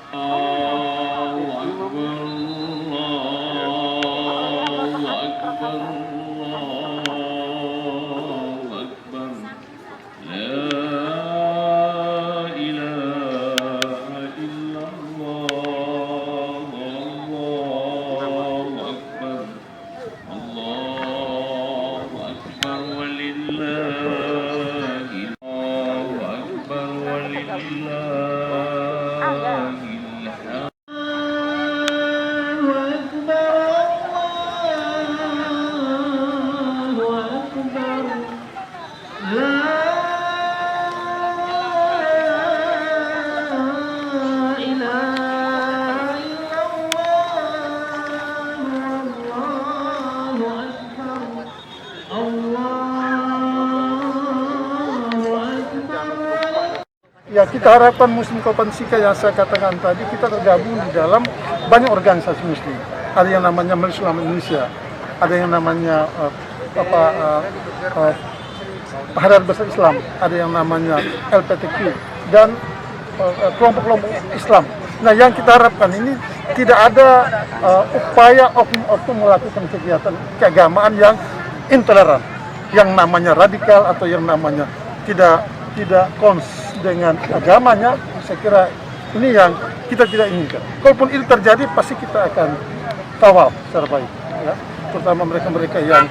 الله أكبر الله أكبر الله أكبر لا إله إلا الله الله أكبر الله أكبر ولله الله أكبر ولله Ya, kita harapkan Muslim Kopansika yang saya katakan tadi, kita tergabung di dalam banyak organisasi Muslim. Ada yang namanya Majelis Ulama Indonesia, ada yang namanya Harian Besar Islam, ada yang namanya LPTQ, dan kelompok-kelompok Islam. Nah, yang kita harapkan ini tidak ada upaya oknum-oknum melakukan kegiatan keagamaan yang intoleran, yang namanya radikal atau yang namanya tidak kons dengan agamanya. Saya kira ini yang kita tidak inginkan. Kalaupun itu terjadi, pasti kita akan kawal secara baik, ya. Terutama mereka-mereka yang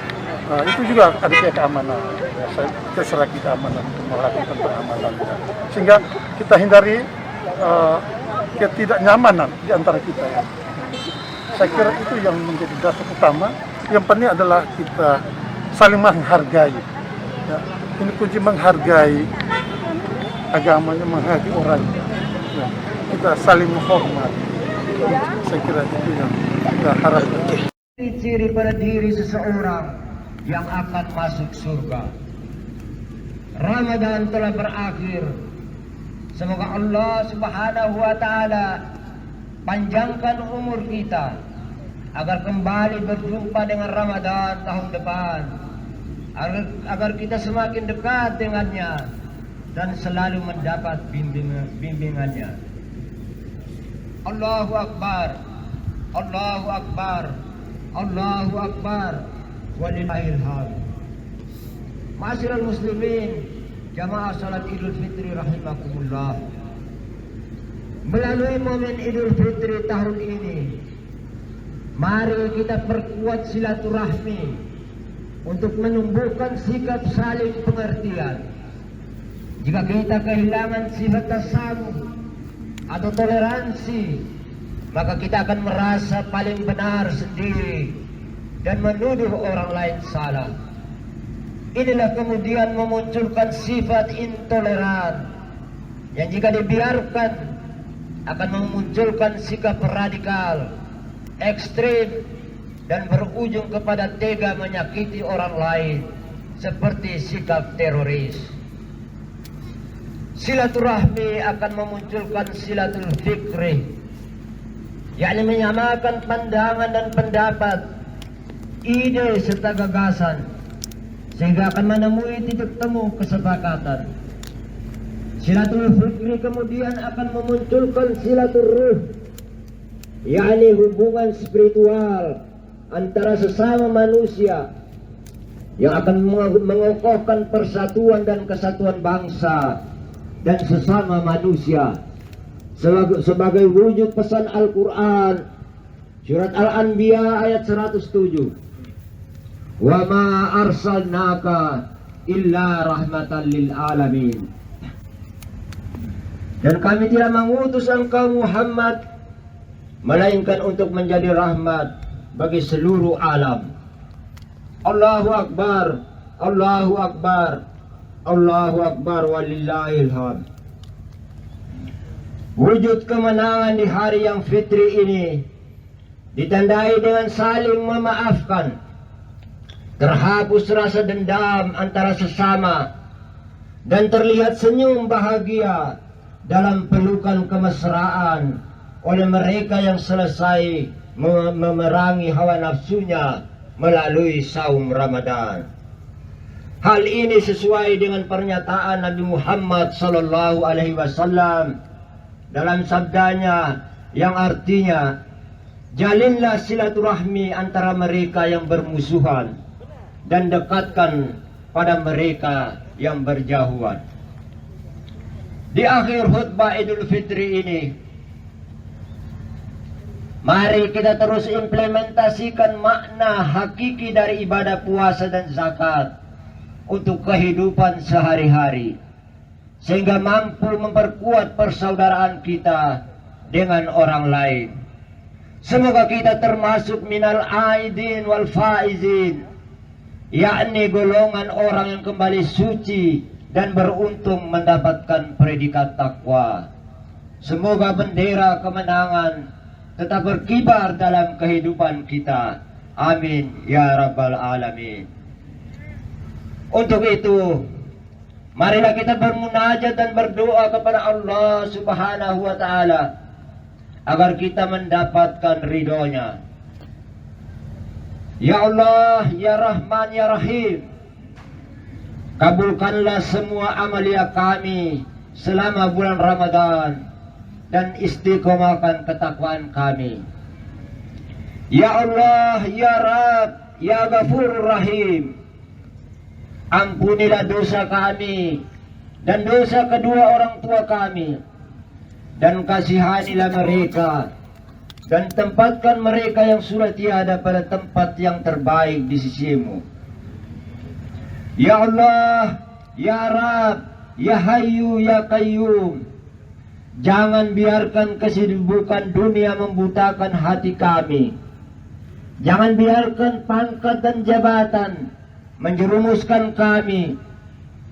itu juga ada pihak keamanan, ya. Kita serahkan keamanan untuk melakukan pengamanan, ya. Sehingga kita hindari ketidaknyamanan di antara kita, ya. Saya kira itu yang menjadi dasar utama. Yang penting adalah kita saling menghargai, ya. Ini kunci menghargai agamanya, menghargai orangnya, ya. Kita saling menghormati. Saya kira itu yang kita harapkan. Ciri pada diri seseorang yang akan masuk surga. Ramadan telah berakhir. Semoga Allah Subhanahu wa Ta'ala panjangkan umur kita agar kembali berjumpa dengan Ramadan tahun depan, agar kita semakin dekat dengannya dan selalu mendapat bimbingannya. Allahu Akbar, Allahu Akbar, Allahu Akbar, walillahil hamd. Ma'asyiral muslimin, jamaah salat Idul Fitri rahimakumullah. Melalui momen Idul Fitri tahun ini, mari kita perkuat silaturahmi untuk menumbuhkan sikap saling pengertian. Jika kita kehilangan sifat tasamuh atau toleransi, maka kita akan merasa paling benar sendiri dan menuduh orang lain salah. Inilah kemudian memunculkan sifat intoleran yang jika dibiarkan akan memunculkan sikap radikal, ekstrim, dan berujung kepada tega menyakiti orang lain seperti sikap teroris. Silaturahmi akan memunculkan silatul fikri, yakni menyamakan pandangan dan pendapat, ide serta gagasan, sehingga akan menemui titik temu kesepakatan. Silatul fikri kemudian akan memunculkan silatul ruh, yakni hubungan spiritual antara sesama manusia yang akan mengokohkan persatuan dan kesatuan bangsa dan sesama manusia sebagai wujud pesan Al-Quran surat Al-Anbiya ayat 107, wa ma arsalnaka illa rahmatan lil alamin, dan kami tidak mengutus engkau Muhammad melainkan untuk menjadi rahmat bagi seluruh alam. Allahu Akbar, Allahu Akbar, Allahu Akbar, walillahil hamd. Wujud kemenangan di hari yang fitri ini ditandai dengan saling memaafkan, terhapus rasa dendam antara sesama, dan terlihat senyum bahagia dalam pelukan kemesraan oleh mereka yang selesai memerangi hawa nafsunya melalui saum Ramadan. Hal ini sesuai dengan pernyataan Nabi Muhammad sallallahu alaihi wasallam dalam sabdanya, yang artinya jalinlah silaturahmi antara mereka yang bermusuhan dan dekatkan pada mereka yang berjauhan. Di akhir khutbah Idul Fitri ini, mari kita terus implementasikan makna hakiki dari ibadah puasa dan zakat untuk kehidupan sehari-hari, sehingga mampu memperkuat persaudaraan kita dengan orang lain. Semoga kita termasuk minal aidin wal faizin, yakni golongan orang yang kembali suci dan beruntung mendapatkan predikat takwa. Semoga bendera kemenangan tetap berkibar dalam kehidupan kita. Amin ya rabbal alamin. Untuk itu, marilah kita bermunajat dan berdoa kepada Allah Subhanahu wa ta'ala agar kita mendapatkan ridhonya. Ya Allah, ya Rahman, ya Rahim, kabulkanlah semua amalia kami selama bulan Ramadan dan istiqomahkan ketakwaan kami. Ya Allah, ya Rabb, ya Ghafurur Rahim, ampunilah dosa kami dan dosa kedua orang tua kami, dan kasihanilah mereka dan tempatkan mereka yang sudah tiada pada tempat yang terbaik di sisimu. Ya Allah, ya Rabb, ya Hayyu, ya Qayyum, jangan biarkan kesibukan dunia membutakan hati kami. Jangan biarkan pangkat dan jabatan menjerumuskan kami.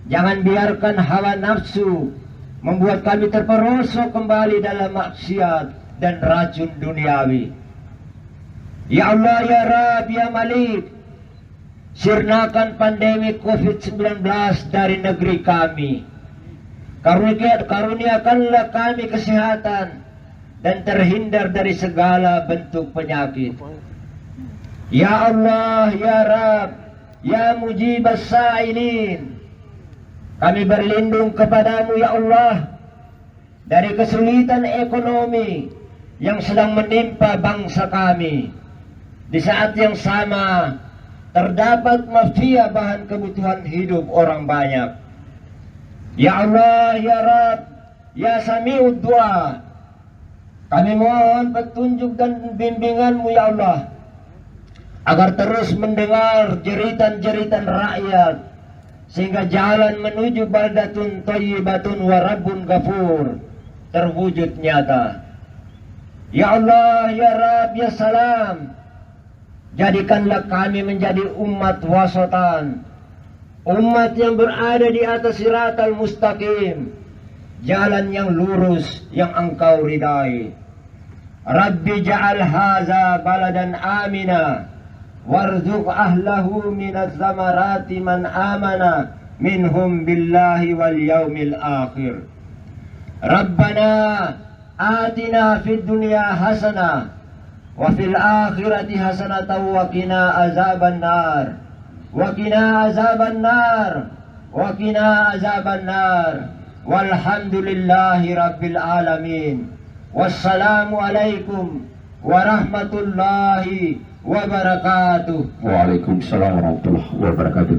Jangan biarkan hawa nafsu membuat kami terperosok kembali dalam maksiat dan racun duniawi. Ya Allah, ya Rabb, ya Malik, sirnakan pandemi COVID-19 dari negeri kami. Karuniakanlah kami kesehatan dan terhindar dari segala bentuk penyakit. Ya Allah, ya Rabb, ya Mujibas Sa'ilin, kami berlindung kepadamu ya Allah dari kesulitan ekonomi yang sedang menimpa bangsa kami. Di saat yang sama terdapat mafia bahan kebutuhan hidup orang banyak. Ya Allah, ya Rabb, ya Sami'ud Du'a, kami mohon petunjuk dan bimbinganmu ya Allah agar terus mendengar jeritan-jeritan rakyat, sehingga jalan menuju baldatun thayyibatun wa rabbun ghafur terwujud nyata. Ya Allah, ya Rabb, ya Salam, jadikanlah kami menjadi umat wasatan, umat yang berada di atas siratal mustaqim, jalan yang lurus yang engkau ridai. Rabbi ja'al haza baladan amina warzuq ahlahu minaz zamarati man amana minhum billahi wal yaumil akhir. Rabbana atina fid dunya hasanah wa fil akhirati hasanatan wa qina azaban nar wa qina azaban nar wa qina azaban nar walhamdulillahi rabbil alamin. Wassalamu alaikum warahmatullahi wabarakatuh. Waalaikumsalam warahmatullahi wabarakatuh.